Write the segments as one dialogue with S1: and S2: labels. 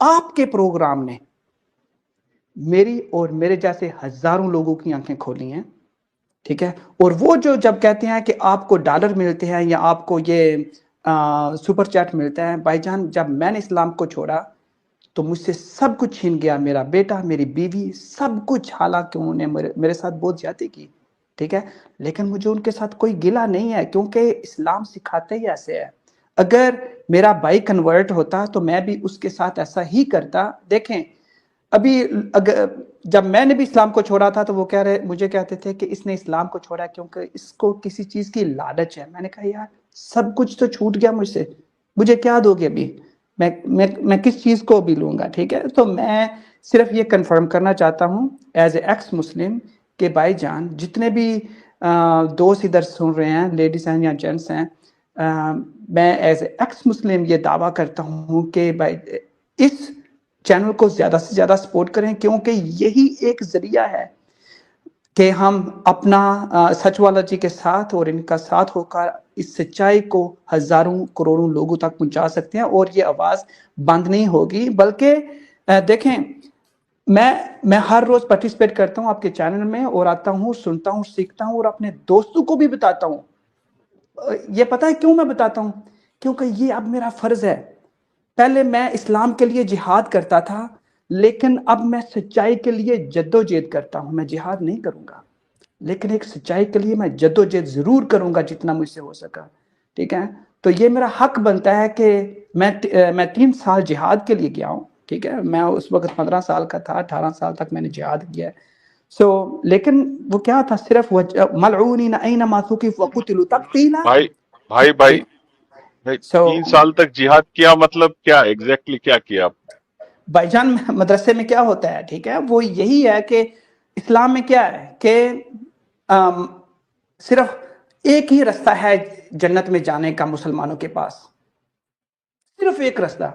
S1: آپ کے پروگرام نے میری اور میرے جیسے ہزاروں لوگوں کی آنکھیں کھولی ہیں، ٹھیک ہے. اور وہ جو جب کہتے ہیں کہ آپ کو ڈالر ملتے ہیں یا آپ کو یہ سپر چیٹ ملتا ہے، بھائی جان جب میں نے اسلام کو چھوڑا تو مجھ سے سب کچھ چھین گیا، میرا بیٹا، میری بیوی، سب کچھ، حالانکہ انہوں نے میرے ساتھ بہت زیادتی کی، ٹھیک ہے. لیکن مجھے ان کے ساتھ کوئی گلہ نہیں ہے، کیونکہ اسلام سکھاتے ہی ایسے ہے. اگر میرا بھائی کنورٹ ہوتا تو میں بھی اس کے ساتھ ایسا ہی کرتا. دیکھیں ابھی جب میں نے بھی اسلام کو چھوڑا تھا تو وہ مجھے کہتے تھے کہ اس نے اسلام کو چھوڑا کیونکہ اس کو کسی چیز کی لالچ ہے. میں نے کہا یار سب کچھ تو چھوٹ گیا مجھ سے، مجھے کیا دو گے ابھی، میں کس چیز کو بھی لوں گا، ٹھیک ہے. تو میں صرف یہ کنفرم کرنا چاہتا ہوں ایز اے ایکس مسلم کہ بھائی جان جتنے بھی دوست ادھر سن رہے ہیں، لیڈیز ہیں یا جینٹس ہیں، میں ایز اے ایکس مسلم یہ دعویٰ کرتا ہوں کہ بھائی اس چینل کو زیادہ سے زیادہ سپورٹ کریں، کیونکہ یہی ایک ذریعہ ہے کہ ہم اپنا سچ والا جی کے ساتھ اور ان کا ساتھ ہو کر اس سچائی کو ہزاروں کروڑوں لوگوں تک پہنچا سکتے ہیں، اور یہ آواز بند نہیں ہوگی. بلکہ دیکھیں میں ہر روز پارٹیسپیٹ کرتا ہوں آپ کے چینل میں، اور آتا ہوں، سنتا ہوں، سیکھتا ہوں، اور اپنے دوستوں کو بھی بتاتا ہوں. یہ پتہ ہے کیوں میں بتاتا ہوں؟ کیونکہ یہ اب میرا فرض ہے. پہلے میں اسلام کے لیے جہاد کرتا تھا، لیکن اب میں سچائی کے لیے جد و جہد کرتا ہوں. میں جہاد نہیں کروں گا، لیکن ایک سچائی کے لیے میں جد و جہد ضرور کروں گا جتنا مجھ سے ہو سکا، ٹھیک ہے. تو یہ میرا حق بنتا ہے کہ میں 3 سال جہاد کے لیے گیا ہوں، ٹھیک ہے. میں اس وقت 15 سال کا تھا، 18 سال تک میں نے جہاد کیا ہے. لیکن وہ کیا تھا، صرف ملعونین اینما ثقفوا وقتلوا تقتیلا.
S2: بھائی 3 سال تک جہاد کیا، مطلب کیا ایگزیکٹلی کیا کیا آپ؟
S1: بھائی جان مدرسے میں کیا ہوتا ہے، ٹھیک ہے، وہ یہی ہے کہ اسلام میں کیا ہے کہ صرف ایک ہی رستہ ہے جنت میں جانے کا مسلمانوں کے پاس، صرف ایک رستہ.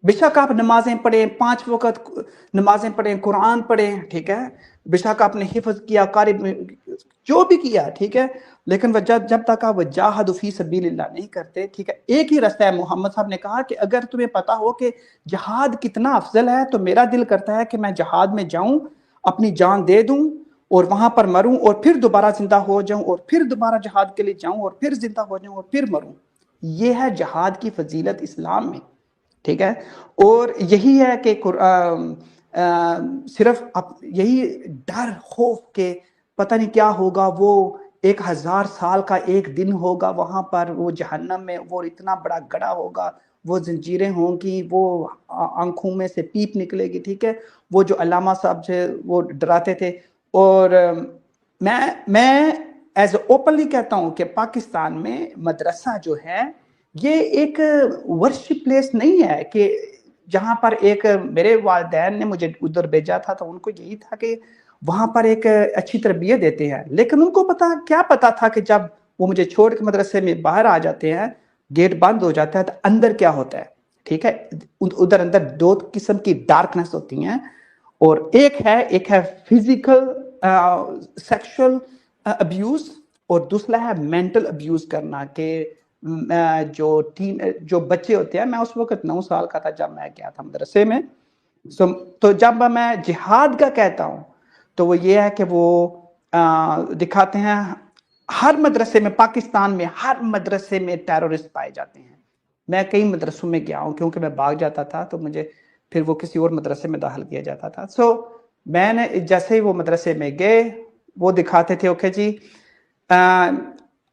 S1: بے شک آپ نمازیں پڑھیں، 5 وقت نمازیں پڑھیں، قرآن پڑھیں، ٹھیک ہے، بے شک آپ نے حفظ کیا، قاری جو بھی کیا، ٹھیک ہے، لیکن جب تک آپ جاہدوا فی سبیل اللہ نہیں کرتے، ٹھیک ہے. ایک ہی رستہ ہے. محمد صاحب نے کہا کہ اگر تمہیں پتا ہو کہ جہاد کتنا افضل ہے تو میرا دل کرتا ہے کہ میں جہاد میں جاؤں، اپنی جان دے دوں اور وہاں پر مروں، اور پھر دوبارہ زندہ ہو جاؤں، اور پھر دوبارہ جہاد کے لیے جاؤں، اور پھر زندہ ہو جاؤں، اور پھر مروں. یہ ہے جہاد کی فضیلت اسلام میں، ٹھیک ہے. اور یہی ہے کہ صرف یہی ڈر، خوف کہ پتہ نہیں کیا ہوگا، وہ 1000 سال کا ایک دن ہوگا وہاں پر، وہ جہنم میں، وہ اتنا بڑا گڑھا ہوگا، وہ زنجیریں ہوں گی، وہ آنکھوں میں سے پیپ نکلے گی، ٹھیک ہے. وہ جو علامہ صاحب سے وہ ڈراتے تھے. اور میں ایز اوپنلی کہتا ہوں کہ پاکستان میں مدرسہ جو ہے یہ ایک ورشپ پلیس نہیں ہے، کہ جہاں پر ایک میرے والدین نے مجھے ادھر بھیجا تھا تو ان کو یہی تھا کہ وہاں پر ایک اچھی تربیت دیتے ہیں. لیکن ان کو کیا پتا تھا کہ جب وہ مجھے چھوڑ کے مدرسے میں باہر آ جاتے ہیں، گیٹ بند ہو جاتا ہے، تو اندر کیا ہوتا ہے، ٹھیک ہے. ادھر اندر 2 قسم کی ڈارکنیس ہوتی ہیں، اور ایک ہے فزیکل سیکشل ابیوز، اور دوسرا ہے مینٹل ابیوز کرنا. کہ جو بچے ہوتے ہیں، میں اس وقت 9 سال کا تھا جب میں گیا تھا مدرسے میں. تو جب میں جہاد کا کہتا ہوں تو وہ یہ ہے کہ وہ دکھاتے ہیں ہر مدرسے میں، پاکستان میں ہر مدرسے میں ٹیرورسٹ پائے جاتے ہیں. میں کئی مدرسوں میں گیا ہوں کیونکہ میں بھاگ جاتا تھا تو مجھے پھر وہ کسی اور مدرسے میں داخل کیا جاتا تھا. میں نے جیسے ہی وہ مدرسے میں گئے، وہ دکھاتے تھے اوکے جی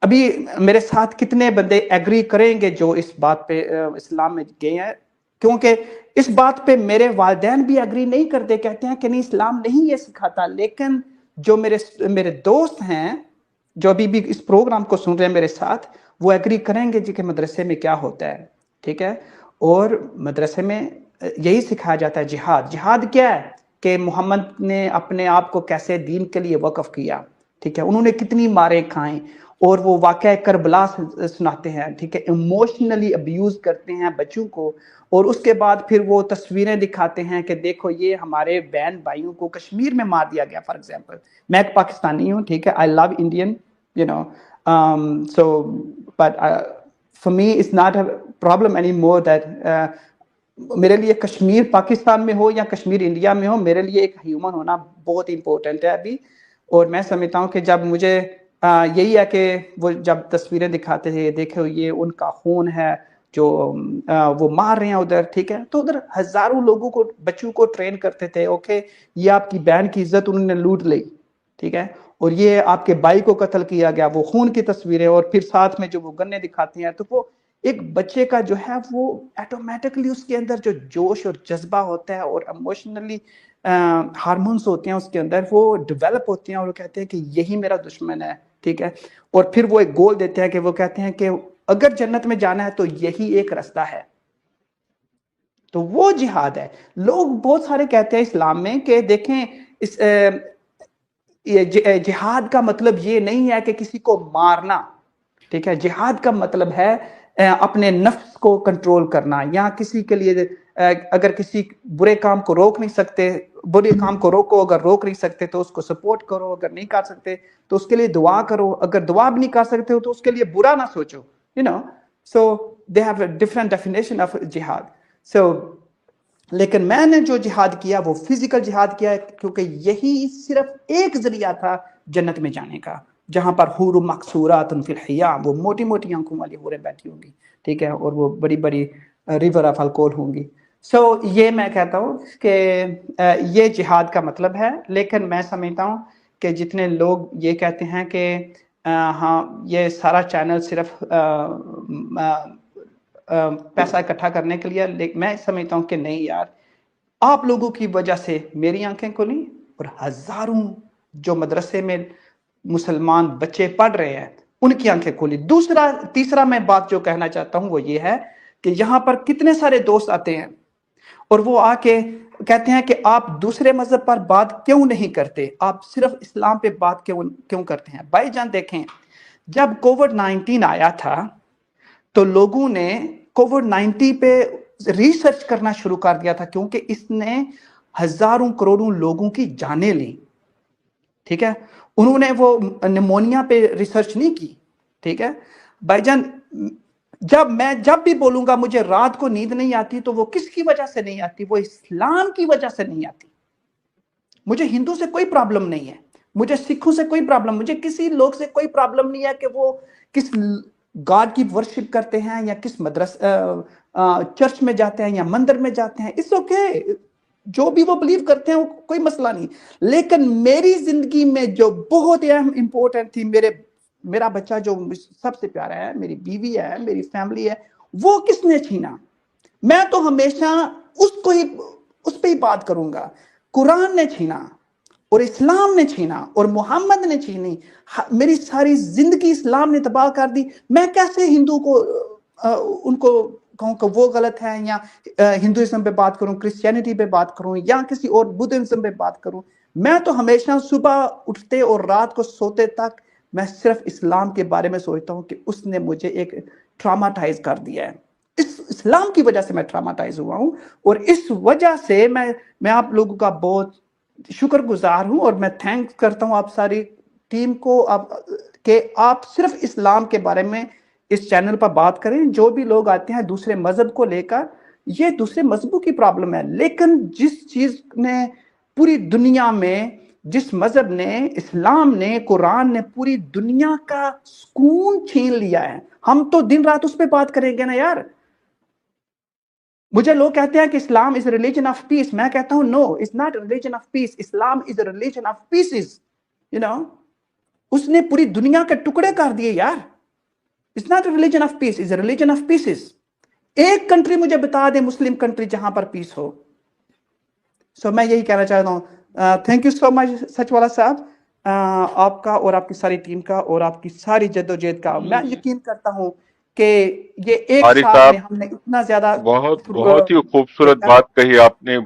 S1: ابھی میرے ساتھ کتنے بندے ایگری کریں گے جو اس بات پہ اسلام میں گئے ہیں، کیونکہ اس بات پہ میرے والدین بھی ایگری نہیں کرتے، کہتے ہیں کہ نہیں اسلام نہیں یہ سکھاتا. لیکن جو میرے دوست ہیں جو ابھی بھی اس پروگرام کو سن رہے ہیں میرے ساتھ، وہ ایگری کریں گے جی کہ مدرسے میں کیا ہوتا ہے، ٹھیک ہے. اور مدرسے میں یہی سکھایا جاتا ہے جہاد کیا ہے کہ محمد نے اپنے آپ کو کیسے دین کے لیے وقف کیا، ٹھیک ہے. انہوں نے کتنی ماریں کھائیں، اور وہ واقعہ کربلا سناتے ہیں، ٹھیک ہے. ایموشنلی ابیوز کرتے ہیں بچوں کو، اور اس کے بعد پھر وہ تصویریں دکھاتے ہیں کہ دیکھو یہ ہمارے بہن بھائیوں کو کشمیر میں مار دیا گیا. فار ایگزامپل میں ایک پاکستانی ہوں، ٹھیک ہے، آئی لو Indian so but for me it's not a problem anymore that میرے لیے کشمیر پاکستان میں ہو یا کشمیر انڈیا میں ہو، میرے لیے ایک ہیومن ہونا بہت امپورٹنٹ ہے ابھی. اور میں سمجھتا ہوں کہ جب مجھے یہی ہے کہ وہ جب تصویریں دکھاتے تھے، دیکھو یہ ان کا خون ہے جو وہ مار رہے ہیں ادھر، ٹھیک ہے، تو ادھر ہزاروں لوگوں کو، بچوں کو ٹرین کرتے تھے. اوکے، یہ آپ کی بہن کی عزت انہوں نے لوٹ لی، ٹھیک ہے، اور یہ آپ کے بھائی کو قتل کیا گیا، وہ خون کی تصویریں، اور پھر ساتھ میں جو وہ گنے دکھاتی ہیں، تو وہ ایک بچے کا جو ہے وہ ایٹومیٹکلی اس کے اندر جو جوش اور جذبہ ہوتا ہے اور ایموشنلی ہارمونس ہوتے ہیں اس کے اندر، وہ ڈیولپ ہوتے ہیں، اور وہ کہتے ہیں کہ یہی میرا دشمن ہے، ٹھیک ہے. اور پھر وہ ایک گول دیتے ہیں کہ وہ کہتے ہیں کہ اگر جنت میں جانا ہے تو یہی ایک راستہ ہے. تو وہ جہاد ہے. لوگ بہت سارے کہتے ہیں اسلام میں کہ دیکھیں اس جہاد کا مطلب یہ نہیں ہے کہ کسی کو مارنا، ٹھیک ہے. جہاد کا مطلب ہے اپنے نفس کو کنٹرول کرنا، یا کسی کے لیے اگر کسی برے کام کو روک نہیں سکتے، برے کام کو روکو، اگر روک نہیں سکتے تو اس کو سپورٹ کرو، اگر نہیں کر سکتے تو اس کے لیے دعا کرو، اگر دعا بھی نہیں کر سکتے ہو تو اس کے لیے برا نہ سوچو، so they have a different definition of jihad. So لیکن میں نے جو جہاد کیا وہ فزیکل جہاد کیا ہے، کیونکہ یہی صرف ایک ذریعہ تھا جنت میں جانے کا، جہاں پر حور مقصورات فی الخیام، وہ موٹی موٹی آنکھوں والی حوریں بیٹھی ہوں گی، ٹھیک ہے، اور وہ بڑی بڑی ریور آف الکول ہوں گی. سو یہ میں کہتا ہوں کہ یہ جہاد کا مطلب ہے. لیکن میں سمجھتا ہوں کہ جتنے لوگ یہ کہتے ہیں کہ ہاں یہ سارا چینل صرف پیسہ اکٹھا کرنے کے لیے، میں سمجھتا ہوں کہ نہیں یار، آپ لوگوں کی وجہ سے میری آنکھیں کھلی اور ہزاروں جو مدرسے میں مسلمان بچے پڑھ رہے ہیں ان کی آنکھیں کھلی. تیسرا میں بات جو کہنا چاہتا ہوں وہ یہ ہے کہ یہاں پر کتنے سارے دوست آتے ہیں اور وہ آ کے کہتے ہیں کہ آپ دوسرے مذہب پر بات کیوں نہیں کرتے، آپ صرف اسلام پہ بات کیوں کرتے ہیں. بھائی جان دیکھیں، جب کووڈ-19 آیا تھا تو لوگوں نے کووڈ-19 پہ ریسرچ کرنا شروع کر دیا تھا، کیونکہ اس نے ہزاروں کروڑوں لوگوں کی جانیں لی، ٹھیک ہے. انہوں نے وہ نمونیا پہ ریسرچ نہیں کی، ٹھیک ہے. بھائی جان جب بھی بولوں گا مجھے رات کو نیند نہیں آتی تو وہ کس کی وجہ سے نہیں آتی؟ وہ اسلام کی وجہ سے نہیں آتی. مجھے ہندو سے کوئی پرابلم نہیں ہے، مجھے سکھوں سے کوئی پرابلم، مجھے کسی لوگ سے کوئی پرابلم نہیں ہے کہ وہ کس گاڈ کی ورشپ کرتے ہیں یا کس چرچ میں جاتے ہیں یا مندر میں جاتے ہیں. اٹس اوکے، جو بھی وہ بلیو کرتے ہیں کوئی مسئلہ نہیں. لیکن میری زندگی میں جو بہت اہم امپورٹنٹ تھی، میرا بچہ جو سب سے پیارا ہے، میری بیوی ہے، میری فیملی ہے، وہ کس نے چھینا؟ میں تو ہمیشہ اس پہ ہی بات کروں گا. قرآن نے چھینا اور اسلام نے چھینا اور محمد نے چھینی. میری ساری زندگی اسلام نے تباہ کر دی. میں کیسے ہندو کو ان کو کہوں کہ وہ غلط ہے، یا ہندوازم پہ بات کروں، کرسچینٹی پہ بات کروں، یا کسی اور بدھزم پہ بات کروں؟ میں تو ہمیشہ صبح اٹھتے اور رات کو سوتے تک میں صرف اسلام کے بارے میں سوچتا ہوں کہ اس نے مجھے ایک ٹراماٹائز کر دیا ہے. اس اسلام کی وجہ سے میں ٹراماٹائز ہوا ہوں، اور اس وجہ سے میں آپ لوگوں کا بہت شکر گزار ہوں، اور میں تھینک کرتا ہوں آپ ساری ٹیم کو کہ آپ صرف اسلام کے بارے میں اس چینل پر بات کریں. جو بھی لوگ آتے ہیں دوسرے مذہب کو لے کر، یہ دوسرے مذہبوں کی پرابلم ہے. لیکن جس چیز نے پوری دنیا میں، جس مذہب نے، اسلام نے، قرآن نے پوری دنیا کا سکون چھین لیا ہے، ہم تو دن رات اس پہ بات کریں گے نا یار. مجھے لوگ کہتے ہیں کہ اسلام از اے ریلیجن آف پیس. میں کہتا ہوں no, it's not a religion of peace. Islam is a religion of pieces. اس نے پوری دنیا کے ٹکڑے کر دیے یار. It's not a religion of peace, it's a religion of pieces. ایک کنٹری مجھے بتا دیں، مسلم کنٹری، جہاں پر پیس ہو. سو میں یہی کہنا چاہتا ہوں. تھینک یو سو مچ سچ والا صاحب، آپ کا اور آپ کی ساری ٹیم کا اور آپ کی ساری جدوجہد کا. میں یقین کرتا ہوں کہ یہ ایک
S2: حارث
S1: سال
S2: صاحب،
S1: میں ہم نے اتنا زیادہ
S2: بہت ہی خوبصورت بات کہی آپ نے.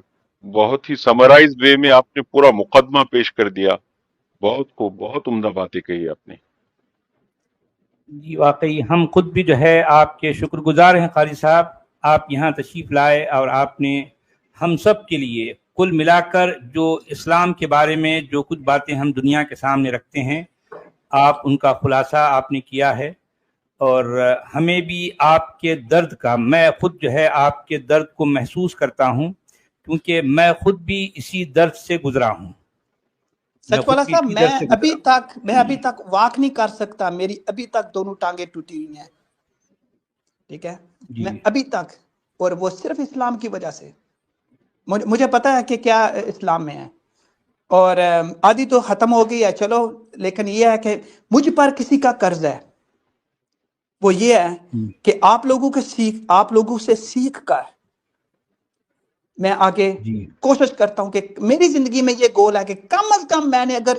S2: بہت ہی سمرائز وے میں آپ نے پورا مقدمہ پیش کر دیا. بہت خوب، بہت عمدہ باتیں کہی آپ نے.
S3: جی واقعی ہم خود بھی جو ہے آپ کے شکر گزار ہیں قاری صاحب. آپ یہاں تشریف لائے اور آپ نے ہم سب کے لیے کل ملا کر جو اسلام کے بارے میں جو کچھ باتیں ہم دنیا کے سامنے رکھتے ہیں، آپ ان کا خلاصہ آپ نے کیا ہے. اور ہمیں بھی آپ کے درد کا، میں خود جو ہے آپ کے درد کو محسوس کرتا ہوں، کیونکہ میں خود بھی اسی درد سے گزرا ہوں.
S1: سچ والا صاحب، میں ابھی تک واک نہیں کر سکتا، میری ابھی تک دونوں ٹانگیں ٹوٹی ہوئی ہیں، ٹھیک ہے، میں ابھی تک، اور وہ صرف اسلام کی وجہ سے. مجھے پتا ہے کہ کیا اسلام میں ہے، اور آدھی تو ختم ہو گئی ہے چلو، لیکن یہ ہے کہ مجھ پر کسی کا قرض ہے. وہ یہ ہے کہ آپ لوگوں سے سیکھ کر میں آگے کوشش کرتا ہوں کہ میری زندگی میں یہ گول ہے کہ کم از کم میں نے اگر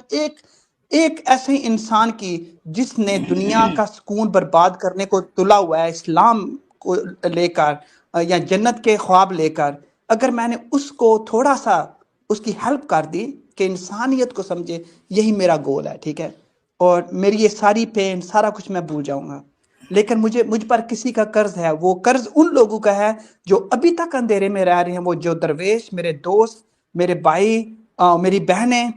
S1: ایک ایسے انسان کی جس نے دنیا کا سکون برباد کرنے کو تلا ہوا ہے اسلام کو لے کر یا جنت کے خواب لے کر، اگر میں نے اس کو تھوڑا سا اس کی ہیلپ کر دی کہ انسانیت کو سمجھے، یہی میرا گول ہے، ٹھیک ہے. اور میری یہ ساری پین، سارا کچھ میں بھول جاؤں گا. لیکن مجھ پر کسی کا قرض ہے، وہ قرض ان لوگوں کا ہے جو ابھی تک اندھیرے میں رہ رہے ہیں، وہ جو درویش، میرے دوست، میرے بھائی، میری بہنیں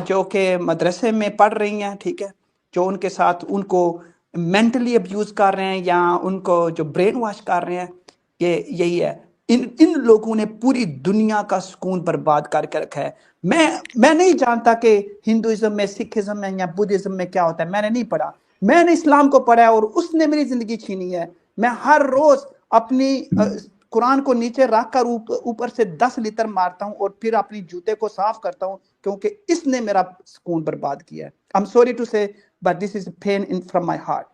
S1: جو کہ مدرسے میں پڑھ رہی ہیں، ٹھیک ہے، جو ان کے ساتھ ان کو مینٹلی ابیوز کر رہے ہیں یا ان کو جو برین واش کر رہے ہیں. یہی ہے، ان لوگوں نے پوری دنیا کا سکون برباد کر کے رکھا ہے. میں نہیں جانتا کہ ہندوازم میں، سکھزم میں یا بدھزم میں کیا ہوتا ہے، میں نے نہیں پڑھا. میں نے اسلام کو پڑھا ہے اور اس نے میری زندگی چھینی ہے. میں ہر روز اپنی قرآن کو نیچے رکھ کر اوپر سے 10 لیٹر مارتا ہوں اور پھر اپنی جوتے کو صاف کرتا ہوں، کیونکہ اس نے میرا سکون برباد کیا ہے. I'm sorry to say but this is pain from my heart.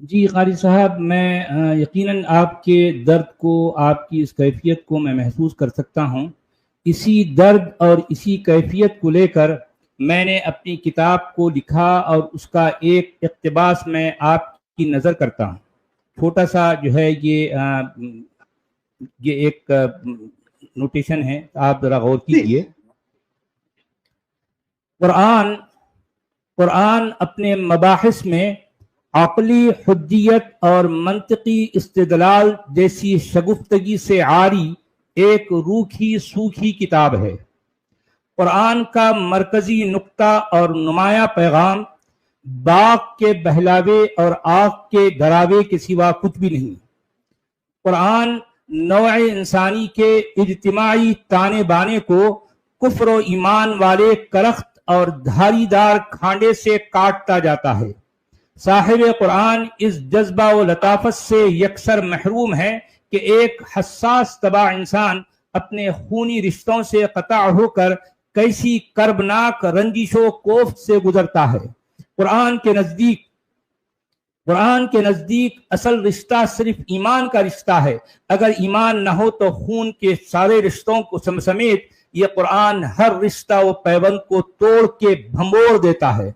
S3: جی قاری صاحب، میں یقیناً آپ کے درد کو، آپ کی اس کیفیت کو میں محسوس کر سکتا ہوں. اسی درد اور اسی کیفیت کو لے کر میں نے اپنی کتاب کو لکھا، اور اس کا ایک اقتباس میں آپ کی نظر کرتا ہوں. چھوٹا سا جو ہے یہ ایک نوٹیشن ہے، آپ ذرا غور کیجئے. قرآن اپنے مباحث میں عقلی حجیت اور منطقی استدلال جیسی شگفتگی سے عاری ایک روکھی سوکھی کتاب ہے. قرآن کا مرکزی نقطہ اور نمایاں پیغام باغ کے بہلاوے اور آگ کے ڈراوے کے سوا کچھ بھی نہیں. قرآن نوع انسانی کے اجتماعی تانے بانے کو کفر و ایمان والے کرخت اور دھاری دار کھانڈے سے کاٹتا جاتا ہے. صاحب قرآن اس جذبہ و لطافت سے یکسر محروم ہے کہ ایک حساس طبع انسان اپنے خونی رشتوں سے قطع ہو کر کیسی کربناک رنجش و کوفت سے گزرتا ہے. قرآن کے نزدیک اصل رشتہ صرف ایمان کا رشتہ ہے. اگر ایمان نہ ہو تو خون کے سارے رشتوں کو سمیت یہ قرآن ہر رشتہ و پیوند کو توڑ کے بھمبور دیتا ہے.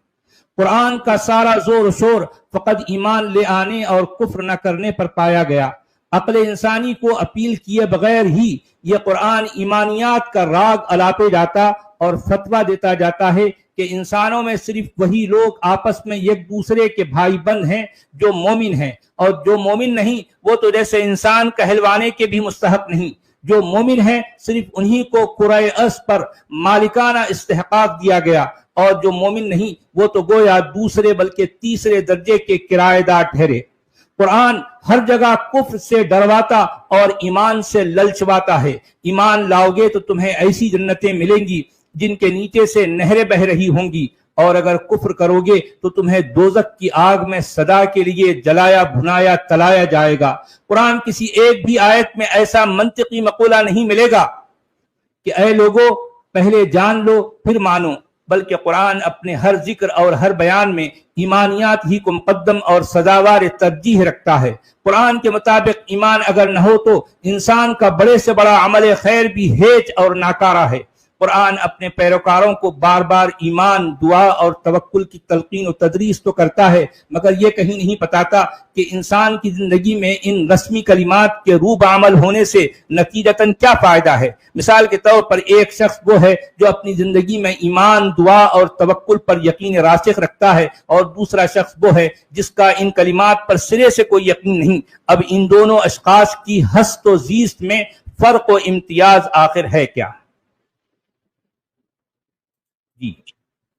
S3: قرآن کا سارا زور و شور فقط ایمان لے آنے اور کفر نہ کرنے پر پایا گیا. عقل انسانی کو اپیل کیے بغیر ہی یہ قرآن ایمانیات کا راگ الاپے جاتا اور فتویٰ دیتا جاتا ہے کہ انسانوں میں صرف وہی لوگ آپس میں ایک دوسرے کے بھائی بند ہیں جو مومن ہیں، اور جو مومن نہیں وہ تو جیسے انسان کہلوانے کے بھی مستحق نہیں. جو مومن ہیں صرف انہی کو کرۂ ارض پر مالکانہ استحقاق دیا گیا، اور جو مومن نہیں وہ تو گویا دوسرے بلکہ تیسرے درجے کے کرایہ دار ٹھہرے. قرآن ہر جگہ کفر سے ڈرواتا اور ایمان سے للچواتا ہے. ایمان لاؤ گے تو تمہیں ایسی جنتیں ملیں گی جن کے نیچے سے نہریں بہ رہی ہوں گی، اور اگر کفر کرو گے تو تمہیں دوزخ کی آگ میں سدا کے لیے جلایا بھنایا تلایا جائے گا. قرآن کسی ایک بھی آیت میں ایسا منطقی مقولہ نہیں ملے گا کہ اے لوگو پہلے جان لو پھر مانو، بلکہ قرآن اپنے ہر ذکر اور ہر بیان میں ایمانیات ہی کو مقدم اور سزاوار ترجیح رکھتا ہے. قرآن کے مطابق ایمان اگر نہ ہو تو انسان کا بڑے سے بڑا عمل خیر بھی ہیچ اور ناکارہ ہے. قرآن اپنے پیروکاروں کو بار بار ایمان، دعا اور توکل کی تلقین و تدریس تو کرتا ہے، مگر یہ کہیں نہیں بتاتا کہ انسان کی زندگی میں ان رسمی کلمات کے روب عمل ہونے سے نتیجتاً کیا فائدہ ہے. مثال کے طور پر ایک شخص وہ ہے جو اپنی زندگی میں ایمان، دعا اور توکل پر یقین راسخ رکھتا ہے، اور دوسرا شخص وہ ہے جس کا ان کلمات پر سرے سے کوئی یقین نہیں. اب ان دونوں اشخاص کی ہست و زیست میں فرق و امتیاز آخر ہے کیا؟ جی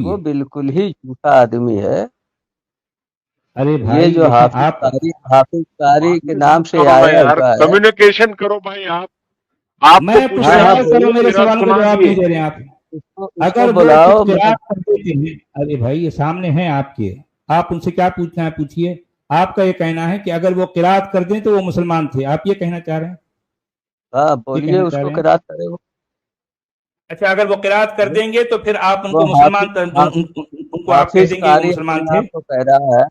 S4: وہ بالکل ہی جھوٹا آدمی ہے.
S3: ارے
S4: یہ
S3: بھائی
S4: جو
S3: دیکھیں آپ
S4: حافظ قاری کے نام سے
S2: کرو نا
S4: آیا
S2: یار،
S4: ہوا ہے.
S2: کمیونیکیشن کرو بھائی. آپ
S3: میں
S2: کو
S3: کچھ
S2: پوچھ رہے
S3: سوال
S2: ہیں،
S3: کروں، میرے
S2: میرا
S3: سوال کا
S2: سنا
S3: جواب
S2: دیے.
S3: نہیں دے رہے ہیں آپ.
S4: اس کو
S3: اگر وہ
S4: بلاؤ.
S3: کچھ قرات کر دیتے ہیں، ارے بھائی یہ سامنے ہیں آپ کے، آپ ان سے کیا پوچھنا ہے پوچھیے. آپ کا یہ کہنا ہے کہ اگر وہ قرات کر دیں تو وہ مسلمان تھے، آپ یہ کہنا چاہ رہے ہیں؟
S4: ہاں
S3: یہ
S4: بولیے
S3: کہنا
S4: اس
S3: چاہ
S4: کو
S3: رہے ہیں.
S4: قرات کرے. وہ
S3: اچھا، اگر وہ قرات کر دیں گے تو پھر آپ ان
S4: وہ
S3: کو مسلمان ان کو آپ کہہ
S4: حافظ
S3: دیں گے وہ
S4: قاری
S3: مسلمان
S4: اپنے
S3: تھے؟
S4: آپ کو کہہ رہا ہے.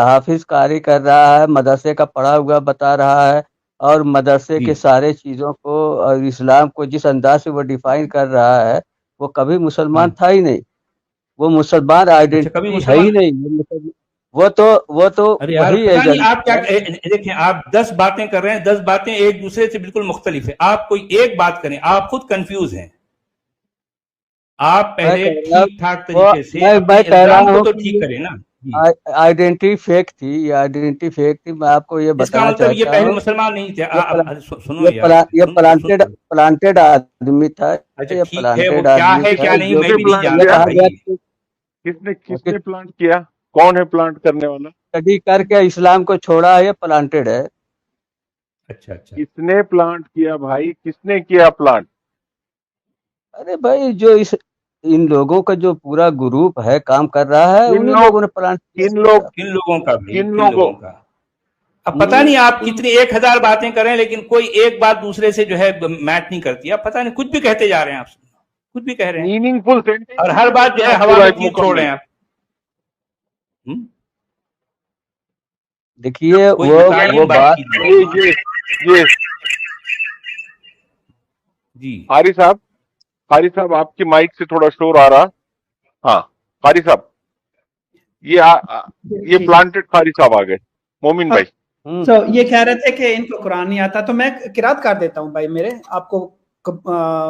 S4: حافظ قاری کر رہا ہے، مدرسے کا پڑھا ہوا بتا رہا ہے، اور مدرسے
S3: جی
S4: کے سارے چیزوں کو اور اسلام کو جس انداز سے وہ ڈیفائن کر رہا ہے، وہ کبھی مسلمان تھا ہی نہیں. وہ مسلمان
S3: اچھا، کبھی
S4: آئیڈینٹی ہے
S3: مسلمان.
S4: ہی نہیں. وہ تو
S3: ارے یار
S4: وہی
S3: پتہ نہیں
S4: ایجنٹ
S3: آپ کیا
S4: ہے.
S3: دیکھیں، آپ 10 باتیں کر رہے ہیں، 10 باتیں ایک دوسرے سے بالکل مختلف ہیں. آپ کوئی ایک بات کریں، آپ خود کنفیوز ہیں. آپ
S4: میں
S3: پہلے
S4: کہہ رہا
S3: ٹھیک ٹھاک
S4: وہ
S3: طریقے سے اپنے
S4: میں کہہ
S3: الزام
S4: رہا
S3: کو
S4: ہوں
S3: تو
S4: کہ
S3: ٹھیک کریں نا. جی،
S4: آئیڈینٹی فیک تھی. یہ آئیڈینٹی فیک تھی. میں آپ کو یہ
S3: اس کا
S4: بتانا
S3: مطلب یہ
S4: چاہتا
S3: پہلے
S4: ہوں.
S3: مسلمان نہیں تھے.
S4: یہ
S3: سنو یار،
S4: پلانٹیڈ پلانٹیڈ آدمی تھا.
S3: اچھا
S4: یہ
S3: ٹھیک ہے، وہ
S4: پلانٹیڈ
S3: کیا
S4: آدمی
S3: ہے
S4: تھا
S3: کیا نہیں
S4: جو
S3: میں بھی
S4: کہ
S3: نہیں
S4: یہ
S3: جانتا
S4: کہا گیا
S3: بھائی.
S2: کس نے پلانٹ کیا؟ کون ہے پلانٹ کرنے والا؟
S4: اسٹڈی کر کے اسلام کو چھوڑا ہے. یہ پلانٹیڈ ہے.
S3: اچھا اچھا،
S2: کس نے پلانٹ کیا بھائی؟ کس نے کیا پلانٹ؟
S4: ارے بھائی جو ان لوگوں کا جو پورا گروپ ہے کام کر رہا ہے،
S2: کن
S4: انہی
S2: لوگ
S4: لوگوں نے پلانٹ کیا.
S2: کن لوگ
S3: کن لوگوں کا بھائی،
S2: کن
S3: کن
S2: لوگوں
S3: لوگوں کا؟ اب پتہ نہیں آپ کتنی 1000 باتیں کریں لیکن کوئی ایک بات دوسرے سے جو ہے میچ نہیں کرتی. آپ پتہ نہیں کچھ بھی کہتے جا رہے ہیں، آپ کچھ بھی کہہ رہے ہیں،
S2: میننگ فل
S3: اور
S2: سینٹینس
S3: ہر
S2: نہیں
S3: بات جو
S2: بولتے
S3: ہے
S2: آپ،
S3: ہوا
S2: پورا
S3: میں
S2: ایک
S3: تیر چھوڑ رہے
S2: مکمل.
S3: ہیں آپ.
S4: دیکھیے
S3: کوئی
S4: وہ
S3: بتائیے بات
S4: بات.
S3: کیجیے.
S2: یہ
S3: جی
S2: قاری صاحب آپ کی مائک سے تھوڑا شور آ رہا. ہاں قاری صاحب، یہ پلانٹڈ قاری صاحب آ گئے. مومن بھائی،
S1: تو یہ کہہ رہے تھے کہ ان کو قرآن نہیں آتا، تو میں قرات کر دیتا ہوں بھائی میرے. آپ کو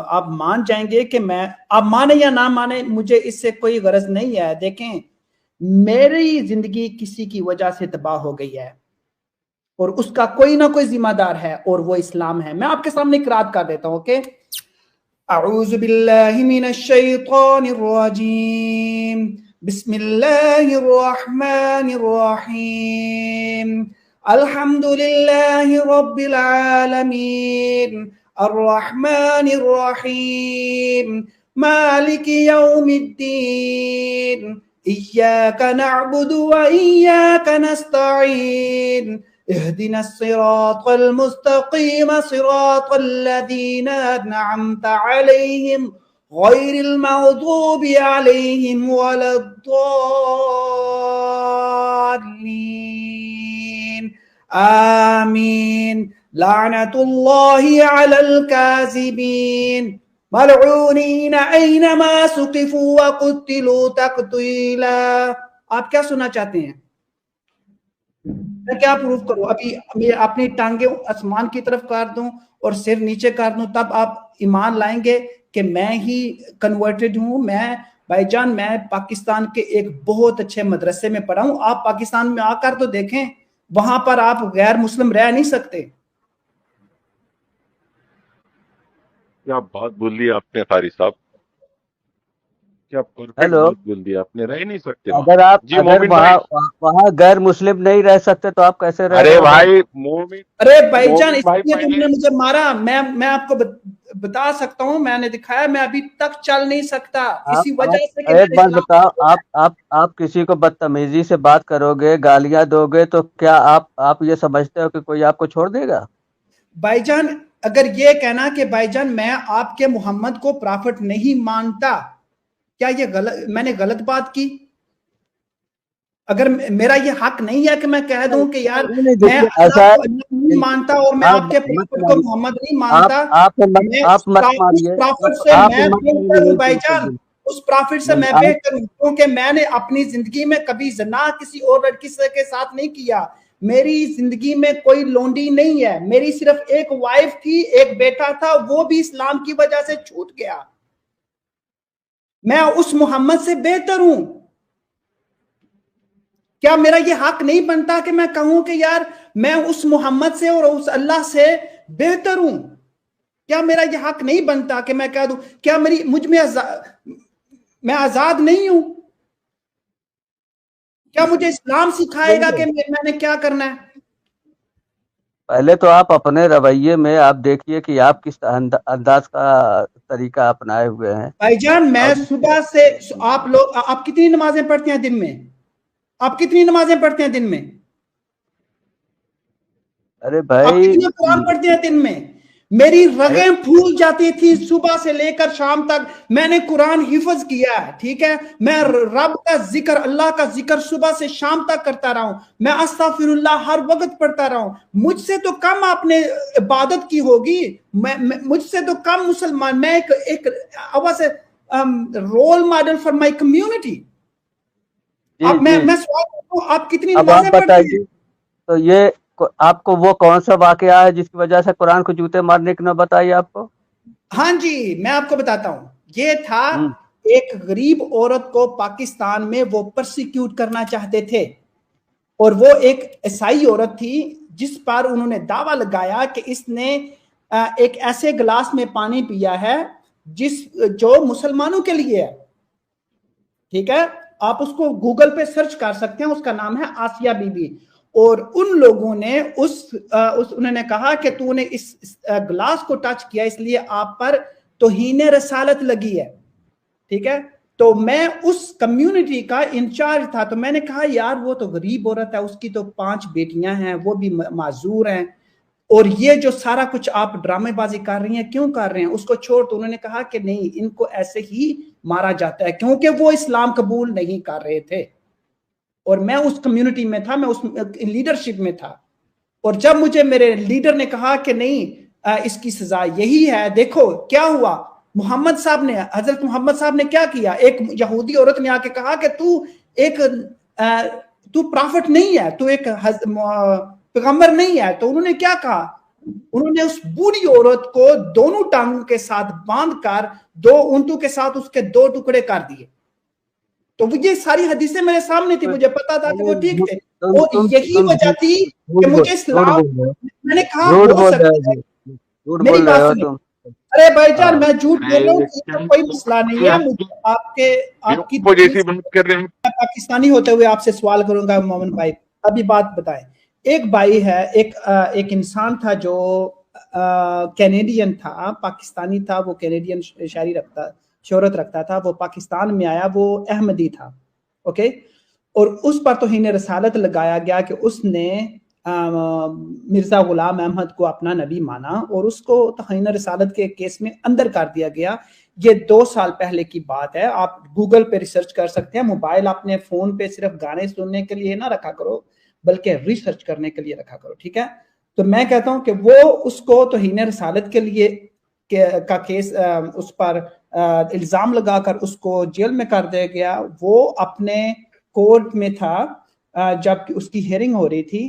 S1: آپ مان جائیں گے کہ میں، آپ مانے یا نہ مانے، مجھے اس سے کوئی غرض نہیں ہے. دیکھیں، میری زندگی کسی کی وجہ سے تباہ ہو گئی ہے اور اس کا کوئی نہ کوئی ذمہ دار ہے، اور وہ اسلام ہے. میں آپ کے سامنے قرات کر دیتا ہوں. اوکے، اعوذ باللہ من الشیطان الرجیم، بسم اللہ الرحمن الرحیم، الحمد للہ رب العالمین، الرحمن الرحیم، مالک یوم الدین، ایاک نعبد و ایاک نستعین، اهدنا الصراط المستقيم صراط الذين أنعمت عليهم غير المغضوب عليهم ولا الضالين آمين. لعنة الله على الكاذبين ملعونين أينما سقفوا وقتلوا تقتيلا. آپ کیا سننا چاہتے ہیں؟ میں کیا پروف کروں؟ ابھی اپنی ٹانگیں آسمان کی طرف کر دوں اور سر نیچے کر دوں، تب آپ ایمان لائیں گے کہ میں ہی کنورٹڈ ہوں. میں بھائی جان، میں پاکستان کے ایک بہت اچھے مدرسے میں پڑھا ہوں. آپ پاکستان میں آ کر تو دیکھیں، وہاں پر آپ غیر مسلم رہ نہیں سکتے.
S2: کیا بات بول دی آپ نے قاری صاحب، کیا پرفیکٹ
S4: ہیلو،
S2: بات بول دی آپ نے. رہ نہیں سکتے وہاں.
S4: اگر
S2: جی
S4: اگر
S2: مومن بھائی.
S4: وہاں غیر مسلم نہیں رہ سکتے تو آپ کیسے رہ رہے
S2: ارے
S4: ہو بھائی؟
S2: بھائی مومن
S1: ارے بھائی جان، اس
S2: بھائی
S1: لیے تم نے
S2: پہلے
S1: مجھے مارا. میں آپ کو بتا سکتا ہوں، میں نے دکھایا، میں ابھی تک چل نہیں سکتا اسی وجہ سے کہ
S4: ایک
S1: میں
S4: بات
S1: اسلام
S4: بتاؤ، آپ کسی کو بدتمیزی سے بات کرو گے، گالیاں دو گے، تو کیا آپ یہ سمجھتے ہو کہ کوئی آپ کو چھوڑ دے گا؟
S1: بھائی جان، اگر یہ کہنا کہ بھائی جان میں آپ کے محمد کو پرافٹ نہیں مانتا، کیا یہ غلط، میں نے غلط بات کی؟ اگر میرا یہ حق نہیں ہے کہ میں کہہ دوں کہ یار میں اللہ
S4: ایسا
S1: کو اللہ نہیں مانتا اور میں آپ کے پرافٹ کو محمد نہیں مانتا، میں
S4: آپ مت
S1: اس
S4: مانیے.
S1: پرافٹ سے
S4: آپ
S1: میں
S4: مت
S1: بہتر ہوں
S4: مانیے
S1: بھائی
S4: بالکل
S1: جان.
S4: بھی.
S1: اس پرافٹ سے میں بہتر ہوں، کیونکہ میں نے اپنی زندگی میں کبھی زنا کسی اور لڑکی کے ساتھ نہیں کیا. میری زندگی میں کوئی لونڈی نہیں ہے. میری صرف ایک وائف تھی، ایک بیٹا تھا، وہ بھی اسلام کی وجہ سے چھوٹ گیا. میں اس محمد سے بہتر ہوں. کیا میرا یہ حق نہیں بنتا کہ میں کہوں کہ یار میں اس محمد سے اور اس اللہ سے بہتر ہوں؟ کیا میرا یہ حق نہیں بنتا کہ میں کہہ دوں؟ کیا مجھ میں میں آزاد نہیں ہوں؟ کیا مجھے اسلام سکھائے گا کہ میں نے کیا کرنا ہے؟
S4: پہلے تو آپ اپنے رویے میں آپ دیکھیے کہ آپ کس انداز کا طریقہ اپنائے ہوئے ہیں.
S1: بھائی جان میں صبح سے آپ کتنی نمازیں پڑھتے ہیں دن میں؟ آپ کتنی نمازیں پڑھتے ہیں دن میں؟
S4: ارے
S1: آپ
S4: بھائی
S1: کتنا قرآن پڑھتے ہیں دن میں؟ میری رگیں پھول جاتی تھی صبح سے لے کر شام تک. میں نے قرآن حفظ کیا ہے، ٹھیک ہے. میں رب کا ذکر، اللہ کا ذکر صبح سے شام تک کرتا رہا ہوں. میں استغفر اللہ ہر وقت پڑھتا رہا ہوں. مجھ سے تو کم آپ نے عبادت کی ہوگی، مجھ سے تو کم مسلمان. میں ایک role model for my community. میں سوال کرتا ہوں آپ کتنی نمازیں پڑھتے ہیں؟
S4: تو یہ آپ کو وہ کون سا واقعہ ہے جس کی وجہ سے قرآن کو جوتے مارنے کی نوبت آئی آپ کو؟
S1: ہاں جی میں آپ کو بتاتا ہوں. یہ تھا ایک غریب عورت کو پاکستان میں وہ پرسیکیوٹ کرنا چاہتے تھے، اور وہ ایک عیسائی عورت تھی جس پر انہوں نے دعویٰ لگایا کہ اس نے ایک ایسے گلاس میں پانی پیا ہے جو مسلمانوں کے لیے ہے. ٹھیک ہے، آپ اس کو گوگل پہ سرچ کر سکتے ہیں، اس کا نام ہے آسیہ بی بی. اور ان لوگوں نے انہوں نے کہا کہ تو نے اس گلاس کو ٹچ کیا اس لیے آپ پر توہین رسالت لگی ہے. ٹھیک ہے، تو میں اس کمیونٹی کا انچارج تھا. تو میں نے کہا یار وہ تو غریب عورت ہے، اس کی تو 5 بیٹیاں ہیں، وہ بھی معذور ہیں، اور یہ جو سارا کچھ آپ ڈرامے بازی کر رہی ہیں کیوں کر رہے ہیں، اس کو چھوڑ. تو انہوں نے کہا کہ نہیں، ان کو ایسے ہی مارا جاتا ہے کیونکہ وہ اسلام قبول نہیں کر رہے تھے. اور میں اس کمیونٹی میں تھا، میں اس لیڈرشپ میں تھا. اور جب مجھے میرے لیڈر نے کہا کہ نہیں اس کی سزا یہی ہے، دیکھو کیا ہوا. محمد صاحب نے، حضرت محمد صاحب نے کیا کیا؟ ایک یہودی عورت نے آ کے کہا کہ تو پرافٹ نہیں ہے، تو ایک پیغمبر نہیں ہے. تو انہوں نے کیا کہا؟ انہوں نے اس بوڑھی عورت کو دونوں ٹانگوں کے ساتھ باندھ کر 2 اونٹوں کے ساتھ اس کے 2 ٹکڑے کر دیے. تو یہ ساری حدیثیں میرے سامنے تھی، مجھے پتا تھا کہ وہ ٹھیک تھے. اور یہی وجہ تھی کہ مجھے اسلام، میں نے کہا ہو سکتا ہے. میری بات سنیں. ارے بھائی جان میں جھوٹ بول رہا ہوں، کوئی مسئلہ نہیں ہے. آپ کی پاکستانی ہوتے ہوئے آپ سے سوال کروں گا مومن بھائی. ابھی بات بتائیں. ایک بھائی ہے، ایک انسان تھا جو کینیڈین تھا، پاکستانی تھا، وہ کینیڈین شہرت رکھتا تھا. وہ پاکستان میں آیا، وہ احمدی تھا. اوکے، اور اس پر توہین رسالت لگایا گیا کہ اس نے مرزا غلام احمد کو اپنا نبی مانا، اور اس کو توہین رسالت کے کیس میں اندر کر دیا گیا. یہ 2 سال پہلے کی بات ہے. آپ گوگل پہ ریسرچ کر سکتے ہیں. موبائل اپنے فون پہ صرف گانے سننے کے لیے نہ رکھا کرو، بلکہ ریسرچ کرنے کے لیے رکھا کرو. ٹھیک ہے، تو میں کہتا ہوں کہ وہ اس کو توہین رسالت کے لیے کا کیس، اس پر الزام لگا کر اس کو جیل میں کر دیا گیا. وہ اپنے کورٹ میں تھا جب اس کی ہیئرنگ ہو رہی تھی،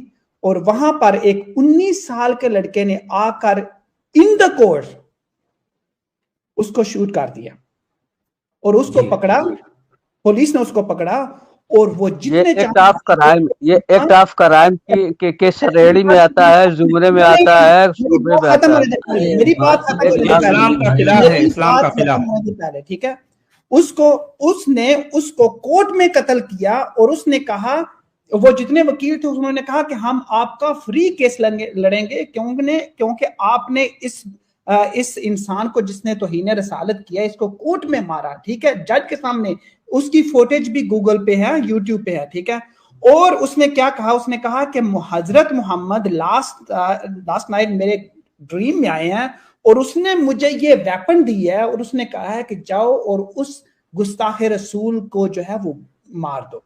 S1: اور وہاں پر ایک 19 سال کے لڑکے نے آ کر ان دا کورٹ اس کو شوٹ کر دیا، اور اس کو پکڑا، پولیس نے اس کو پکڑا. اور وہ جتنے
S4: یہ ایکٹ آف کرائم کے سریڑی میں آتا ہے، زمرے میں آتا ہے، صوبے میں آتا ہے.
S1: میری بات
S3: اسلام کا خلاف ہے، اسلام کا خلاف.
S1: ٹھیک ہے، اس نے اس کو کورٹ میں قتل کیا. اور اس نے کہا، وہ جتنے وکیل تھے انہوں نے کہا کہ ہم آپ کا فری کیس لڑیں گے کیونکہ آپ نے اس انسان کو جس نے توہین رسالت کیا، اس کو کورٹ میں مارا. ٹھیک ہے، جج کے سامنے. اس کی فوٹیج بھی گوگل پہ ہے، یوٹیوب پہ ہے. ٹھیک ہے، اور اس نے کیا کہا؟ اس نے کہا کہ حضرت محمد لاسٹ نائٹ میرے ڈریم میں آئے ہیں، اور اس نے مجھے یہ ویپن دی ہے، اور اس نے کہا ہے کہ جاؤ اور اس گستاخ رسول کو جو ہے وہ مار دو.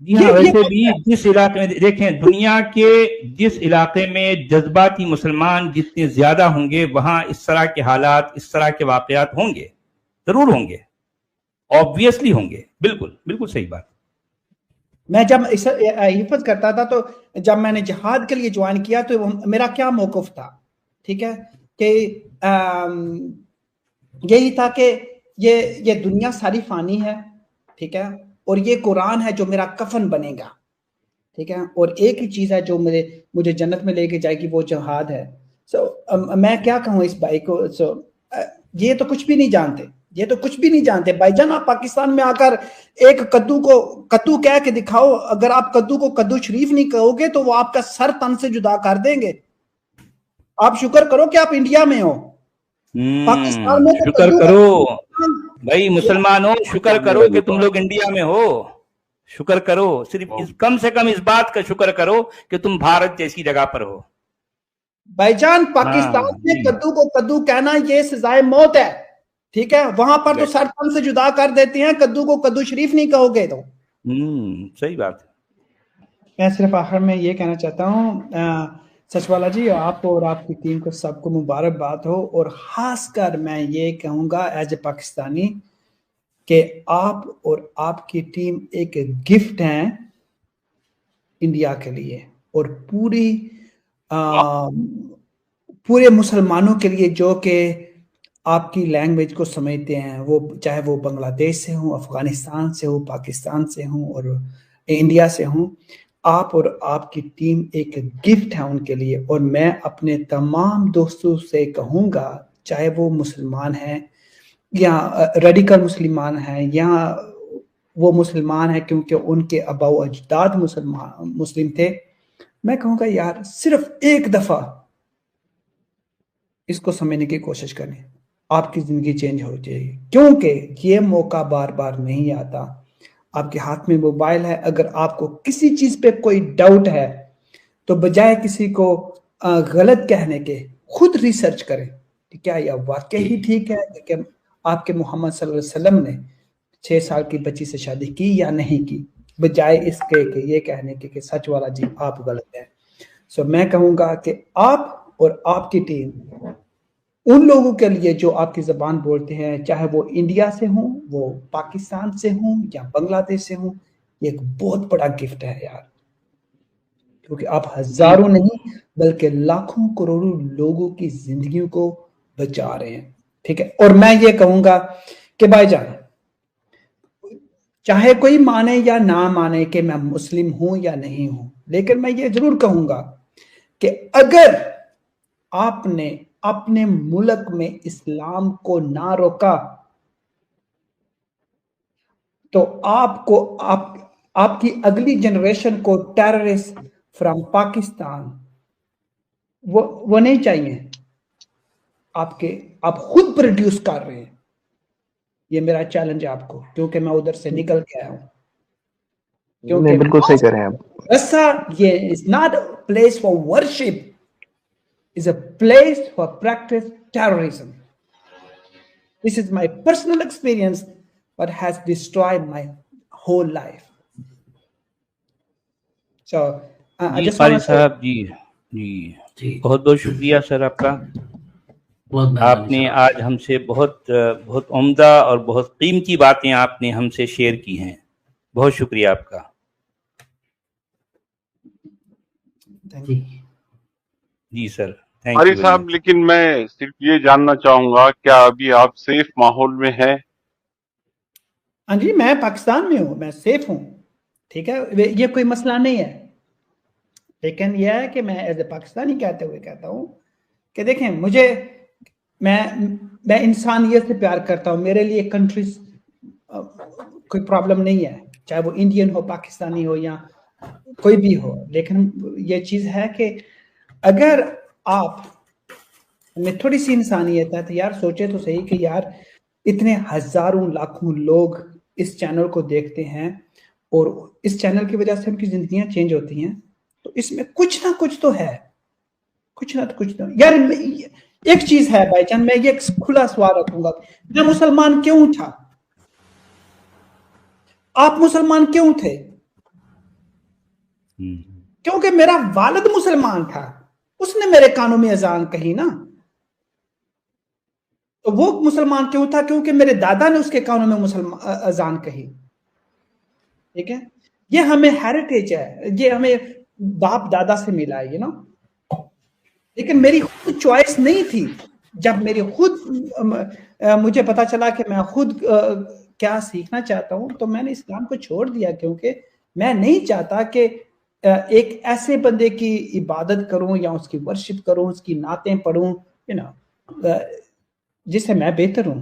S3: جی ہاں، ویسے بھی جس علاقے میں دیکھیں، دنیا کے جس علاقے میں جذباتی مسلمان جتنے زیادہ ہوں گے، وہاں اس طرح کے حالات، اس طرح کے واقعات ہوں گے، ضرور ہوں گے، obviously ہوں گے. بالکل صحیح بات.
S1: میں جب حفظ کرتا تھا، تو جب میں نے جہاد کے لیے جوائن کیا تو میرا کیا موقف تھا؟ ٹھیک ہے، کہ یہی تھا کہ یہ دنیا ساری فانی ہے. ٹھیک ہے، اور یہ قرآن ہے جو میرا کفن بنے گا. ٹھیک ہے، اور ایک ہی چیز ہے جو مجھے جنت میں لے کے جائے گی، وہ جہاد ہے. میں کیا کہوں اس بھائی کو؟ یہ تو کچھ بھی نہیں جانتے. یہ تو کچھ بھی نہیں جانتے بھائی جان. آپ پاکستان میں آ کر ایک کدو کو کدو کہہ کے دکھاؤ, اگر آپ کدو کو کدو شریف نہیں کہو گے تو وہ آپ کا سر تن سے جدا کر دیں گے. آپ شکر کرو کہ آپ انڈیا میں ہو. پاکستان میں تو
S3: شکر کرو بھائی مسلمانوں, شکر کرو کہ تم لوگ انڈیا میں ہو. شکر کرو, صرف کم سے کم اس بات کا شکر کرو کہ تم بھارت جیسی جگہ پر ہو.
S1: بھائی جان پاکستان میں کدو کو کدو کہنا یہ سزائے موت ہے, ٹھیک ہے. وہاں پر تو سر تن سے جدا کر دیتے ہیں, کدو کو کدو شریف نہیں کہو گے تو.
S3: صحیح بات ہے.
S1: میں صرف آخر میں یہ کہنا چاہتا ہوں سچ والا جی, آپ اور آپ کی ٹیم کو سب کو مبارکباد ہو, اور خاص کر میں یہ کہوں گا ایز اے پاکستانی کہ آپ اور آپ کی ٹیم ایک گفٹ ہیں انڈیا کے لیے اور پورے مسلمانوں کے لیے جو کہ آپ کی لینگویج کو سمجھتے ہیں, وہ چاہے وہ بنگلہ دیش سے ہوں, افغانستان سے ہوں, پاکستان سے ہوں اور انڈیا سے ہوں. آپ اور آپ کی ٹیم ایک گفٹ ہے ان کے لیے, اور میں اپنے تمام دوستوں سے کہوں گا چاہے وہ مسلمان ہیں یا ریڈیکل مسلمان ہیں یا وہ مسلمان ہیں کیونکہ ان کے آباء و اجداد مسلم تھے, میں کہوں گا یار صرف ایک دفعہ اس کو سمجھنے کی کوشش کریں, آپ کی زندگی چینج ہو جائے گی. کیونکہ یہ موقع بار بار نہیں آتا. آپ کے ہاتھ میں موبائل ہے, اگر آپ کو کسی چیز پہ کوئی ڈاؤٹ ہے تو بجائے کسی کو غلط کہنے کے خود ریسرچ کریں کہ کیا یہ واقعی ٹھیک ہے کہ آپ کے محمد صلی اللہ علیہ وسلم نے 6 سال کی بچی سے شادی کی یا نہیں کی, بجائے اس کے کہ یہ کہنے کے کہ سچ والا جی آپ غلط ہیں. سو میں کہوں گا کہ آپ اور آپ کی ٹیم ان لوگوں کے لیے جو آپ کی زبان بولتے ہیں, چاہے وہ انڈیا سے ہوں, وہ پاکستان سے ہوں یا بنگلہ دیش سے ہوں, یہ ایک بہت بڑا گفٹ ہے یار, کیونکہ آپ ہزاروں نہیں بلکہ لاکھوں کروڑوں لوگوں کی زندگیوں کو بچا رہے ہیں, ٹھیک ہے. اور میں یہ کہوں گا کہ بھائی جان چاہے کوئی مانے یا نہ مانے کہ میں مسلم ہوں یا نہیں ہوں, لیکن میں یہ ضرور کہوں گا کہ اگر آپ نے اپنے ملک میں اسلام کو نہ روکا تو آپ کو آپ کی اگلی جنریشن کو ٹیررسٹ فرام پاکستان وہ نہیں چاہیے. آپ خود پروڈیوس کر رہے ہیں, یہ میرا چیلنج ہے آپ کو, کیونکہ میں ادھر سے نکل کے آیا ہوں. کیونکہ
S5: بالکل صحیح کہہ رہے ہیں آپ.
S1: ایسا یہ is not a place for worship, is a place for practice terrorism. This is my personal experience, but has destroyed my whole life. So, I just want to say,
S3: جی بہت بہت شکریہ سر آپ کا. آپ نے آج ہم سے بہت بہت عمدہ اور بہت قیمتی باتیں آپ نے ہم سے شیئر کی ہیں. بہت شکریہ آپ کا. جی سر,
S2: قاری صاحب, لیکن میں صرف یہ جاننا چاہوں گا کیا ابھی آپ سیف ماحول میں ہیں؟
S1: ہاں جی, میں پاکستان میں ہوں, میں سیف ہوں, ٹھیک ہے, یہ کوئی مسئلہ نہیں ہے. لیکن یہ ہے کہ میں ایز اے پاکستانی کہتے ہوئے کہتا ہوں کہ دیکھیں میں انسانیت سے پیار کرتا ہوں. میرے لیے کنٹریز کوئی پرابلم نہیں ہے, چاہے وہ انڈین ہو, پاکستانی ہو یا کوئی بھی ہو. لیکن یہ چیز ہے کہ اگر آپ میں تھوڑی سی انسانیت ہے تو یار سوچے تو صحیح کہ یار اتنے ہزاروں لاکھوں لوگ اس چینل کو دیکھتے ہیں اور اس چینل کی وجہ سے ان کی زندگیاں چینج ہوتی ہیں, تو اس میں کچھ نہ کچھ تو ہے, کچھ نہ کچھ تو یار. ایک چیز ہے بھائی جان, میں یہ کھلا سوال رکھوں گا, میں مسلمان کیوں تھا؟ آپ مسلمان کیوں تھے؟ کیونکہ میرا والد مسلمان تھا, اس نے میرے کانوں میں اذان کہی نا. تو وہ مسلمان کیوں تھا؟ کیونکہ میرے دادا نے اس کے کانوں میں اذان کہی, ٹھیک ہے. یہ ہمیں ہیریٹیج ہے, یہ ہمیں باپ دادا سے ملا ہے, لیکن میری خود چوائس نہیں تھی. جب میری خود مجھے پتا چلا کہ میں خود کیا سیکھنا چاہتا ہوں تو میں نے اسلام کو چھوڑ دیا, کیونکہ میں نہیں چاہتا کہ ایک ایسے بندے کی عبادت کروں یا اس کی ورشپ کروں, اس کی نعتیں پڑھوں, جس سے میں بہتر ہوں.